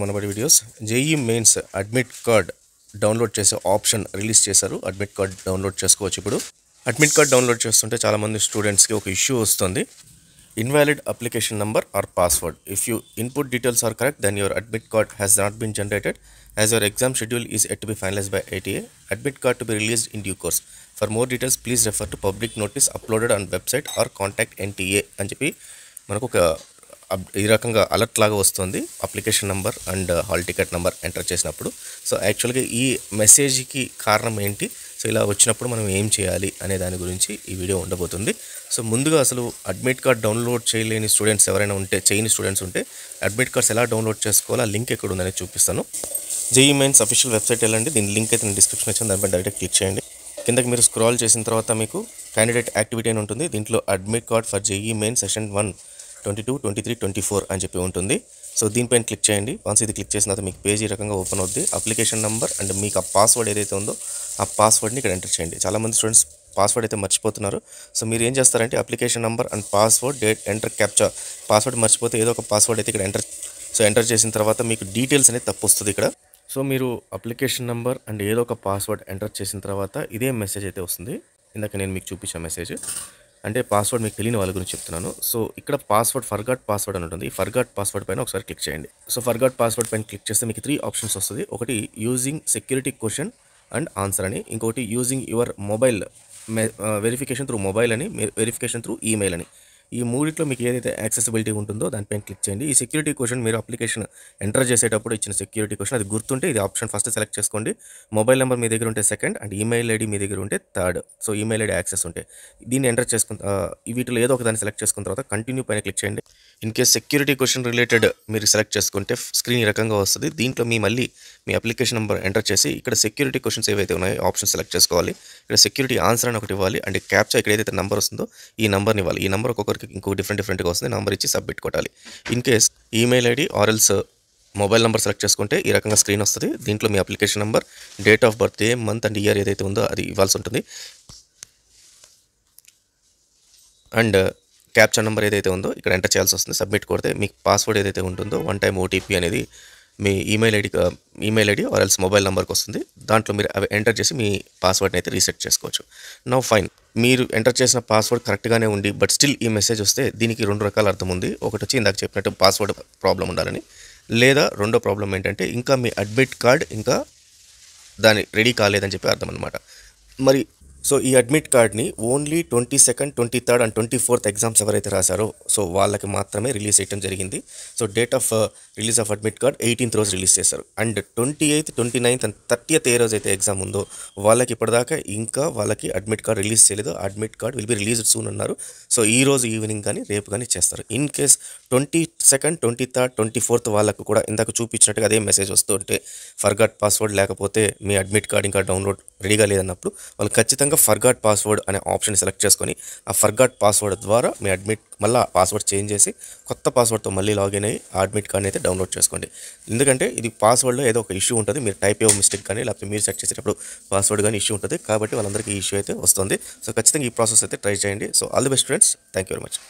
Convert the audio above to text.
మనబడి videos JEE mains admit card download చేసే option release చేశారు. Admit card download చేసుకోవచ్చు. ఇప్పుడు అడ్మిట్ కార్డ్ డౌన్లోడ్ చేస్తుంటే చాలామంది స్టూడెంట్స్కి ఒక ఇష్యూ వస్తుంది. Invalid application number or password. If you input details are correct then your admit card has not been generated as your exam schedule is yet to be finalised by ATA. Admit card to be released in due course. For more details please refer to public notice uploaded on website or contact NTA అని చెప్పి మనకు ఒక ఈ రకంగా alert లాగా వస్తుంది. Application number and hall ticket number enter చేసినప్పుడు. So యాక్చువల్గా ఈ మెసేజ్కి కారణం ఏంటి, సో ఇలా వచ్చినప్పుడు మనం ఏం చేయాలి అనే దాని గురించి ఈ వీడియో ఉండబోతుంది. సో ముందుగా అసలు అడ్మిట్ కార్డ్ డౌన్లోడ్ చేయలేని స్టూడెంట్స్ ఎవరైనా ఉంటే, చేయని స్టూడెంట్స్ ఉంటే అడ్మిట్ కార్డ్స్ ఎలా డౌన్లోడ్ చేసుకోవాలో ఆ లింక్ ఎక్కడ ఉందని చూపిస్తాను. జేఈ మెయిన్స్ అఫీషియల్ వెబ్సైట్ వెళ్ళండి. దీని లింక్ అయితే నేను డిస్క్రిప్షన్ ఇచ్చాను, దానిపై డైరెక్ట్ క్లిక్ చేయండి. కిందకి మీరు స్క్రాల్ చేసిన తర్వాత మీకు క్యాండిడేట్ యాక్టివిటీ అని ఉంటుంది. దీంట్లో admit card for JEE main session 1 22, 23, 24 అని చెప్పి ఉంటుంది. సో దీనిపైన క్లిక్ చేయండి. వన్స్ ఇది క్లిక్ చేసిన తర్వాత మీకు పేజీ రకంగా ఓపెన్ అవుద్ది. అప్లికేషన్ నెంబర్ అండ్ మీకు ఆ పాస్వర్డ్ ఏదైతే ఉందో ఆ పాస్వర్డ్ని ఇక్కడ ఎంటర్ చేయండి. చాలామంది స్టూడెంట్స్ పాస్వర్డ్ అయితే మర్చిపోతున్నారు. సో మీరు ఏం చేస్తారంటే application number and password date enter captcha, password మర్చిపోతే ఏదో ఒక పాస్వర్డ్ అయితే ఇక్కడ ఎంటర్ చేసిన తర్వాత మీకు డీటెయిల్స్ అనేది తప్పు వస్తుంది ఇక్కడ. సో మీరు అప్లికేషన్ నెంబర్ అండ్ ఏదో ఒక పాస్వర్డ్ ఎంటర్ చేసిన తర్వాత ఇదే మెసేజ్ అయితే వస్తుంది. ఇందాక నేను మీకు చూపించిన మెసేజ్ అంటే పాస్వర్డ్ మీకు తెలియని వాళ్ళ గురించి చెప్తున్నాను. సో ఇక్కడ పాస్వర్డ్ ఫర్గాట్ పాస్వర్డ్ అని ఉంటుంది. ఈ ఫర్గాట్ పాస్వర్డ్ పైన ఒకసారి క్లిక్ చేయండి. సో ఫర్గాట్ పాస్వర్డ్ పైన క్లిక్ చేస్తే మీకు 3 ఆప్షన్స్ వస్తుంది. ఒకటి using security question and answer అని, ఇంకొకటి using your mobile verification through mobile అని, వెరిఫికేషన్ త్రూ ఈమెయిల్ అని. ఈ మూడిట్లో మీకు ఏదైతే యాక్సెసిబిలిటీ ఉంటుందో దానిపైన క్లిక్ చేయండి. ఈ సెక్యూరిటీ క్వశ్చన్ మీరు అప్లికేషన్ ఎంటర్ చేసేటప్పుడు ఇచ్చిన సెక్యూరిటీ క్వశ్చన్ అది గుర్తుంటే ఇది ఆప్షన్ ఫస్ట్ సెలెక్ట్ చేసుకోండి. మొబైల్ నెంబర్ మీ దగ్గర ఉంటే సెకండ్ అండ్ ఈమెయిల్ ఐడి మీ దగ్గర ఉంటే third. So email ID access ఉంటే దీన్ని ఎంటర్ చేసుకున్న వీటిలో ఏదో ఒక దాన్ని సెలెక్ట్ చేసుకున్న తర్వాత కంటిన్యూ పైన క్లిక్ చేయండి. In case security question related మీరు సెలెక్ట్ చేసుకుంటే స్క్రీన్ ఈ రకంగా వస్తుంది. దీంట్లో మళ్ళీ మీ అప్లికేషన్ నెంబర్ ఎంటర్ చేసి ఇక్కడ సెక్యూరిటీ క్వశ్చన్స్ ఏవైతే ఉన్నాయో ఆప్షన్ సెలెక్ట్ చేసుకోవాలి. ఇక్కడ సెక్యూరిటీ ఆన్సర్ అని ఒకటి ఇవ్వాలి అండ్ క్యాప్చా ఇక్కడ ఏదైతే నెంబర్ వస్తుందో ఈ నెంబర్ని ఇవ్వాలి. ఈ నెంబర్ ఒక్కొక్కరికి ఇంకో డిఫరెంట్గా వస్తుంది. నెంబర్ ఇచ్చి సబ్మిట్ కొట్టాలి. In case email ID or else mobile number select చేసుకుంటే ఈ రకంగా స్క్రీన్ వస్తుంది. దీంట్లో మీ application number, date of birth, month and year ఏదైతే ఉందో అది ఇవ్వాల్సి ఉంటుంది. అండ్ క్యాప్చా నెంబర్ ఏదైతే ఉందో ఇక్కడ ఎంటర్ చేయాల్సి వస్తుంది. సబ్మిట్ కొడితే మీకు పాస్వర్డ్ ఏదైతే ఉంటుందో 1 టైమ్ OTP అనేది మీ ఈమెయిల్ ఐడి ఆర్ఎల్స్ మొబైల్ నెంబర్కి వస్తుంది. దాంట్లో మీరు అవి ఎంటర్ చేసి మీ పాస్వర్డ్ని అయితే రీసెట్ చేసుకోవచ్చు. నౌ ఫైన్, మీరు ఎంటర్ చేసిన పాస్వర్డ్ కరెక్ట్గానే ఉండి బట్ స్టిల్ ఈ మెసేజ్ వస్తే దీనికి 2 రకాల అర్థం ఉంది. ఒకటి వచ్చి ఇందాక చెప్పినట్టు పాస్వర్డ్ ప్రాబ్లం ఉండాలని, లేదా రెండో ప్రాబ్లం ఏంటంటే ఇంకా మీ అడ్మిట్ కార్డ్ ఇంకా దాని రెడీ కాలేదని చెప్పి అర్థం అనమాట. మరి సో ఈ అడ్మిట్ కార్డ్ని only 22nd, 23rd and 24th exams ఎవరైతే రాశారో సో వాళ్ళకి మాత్రమే రిలీజ్ చేయడం జరిగింది. So date of release of admit card 18th రోజు రిలీజ్ చేశారు. And 28th, 29th and 30th ఏ రోజు అయితే ఎగ్జామ్ ఉందో వాళ్ళకి ఇప్పటిదాకా ఇంకా వాళ్ళకి అడ్మిట్ కార్డ్ రిలీజ్ చేయలేదు. Admit card will be released soon అన్నారు. సో ఈ రోజు ఈవినింగ్ కానీ రేపు కానీ చేస్తారు. In case 22nd, 23rd, 24th వాళ్ళకు కూడా ఇందాక చూపించినట్టుగా అదే మెసేజ్ వస్తుంటే ఫర్గాట్ పాస్వర్డ్ లేకపోతే మీ అడ్మిట్ కార్డ్ ఇంకా డౌన్లోడ్ రెడీగా లేదన్నప్పుడు వాళ్ళు ఖచ్చితంగా ఫర్గాట్ పాస్వర్డ్ అనే ఆప్షన్ సెలెక్ట్ చేసుకొని ఆ ఫర్గాట్ పాస్వర్డ్ ద్వారా మీ మళ్ళీ పాస్వర్డ్ చేంజ్ చేసి కొత్త పాస్వర్డ్తో మళ్ళీ లాగిన్ అయ్యి ఆ అడ్మిట్ కార్డ్ని అయితే డౌన్లోడ్ చేసుకోండి. ఎందుకంటే ఇది పాస్వర్డ్లో ఏదో ఒక ఇష్యూ ఉంటుంది. మీరు టైప్ ఏవో మిస్టేక్ కానీ లేకపోతే మీరు సెట్ చేసేటప్పుడు పాస్వర్డ్ కానీ ఇష్యూ ఉంటుంది. కాబట్టి వాళ్ళందరికీ ఈ ఇష్యూ అయితే వస్తుంది. సో ఖచ్చితంగా ఈ ప్రాసెస్ అయితే ట్రై చేయండి. So all the best friends, thank you very much.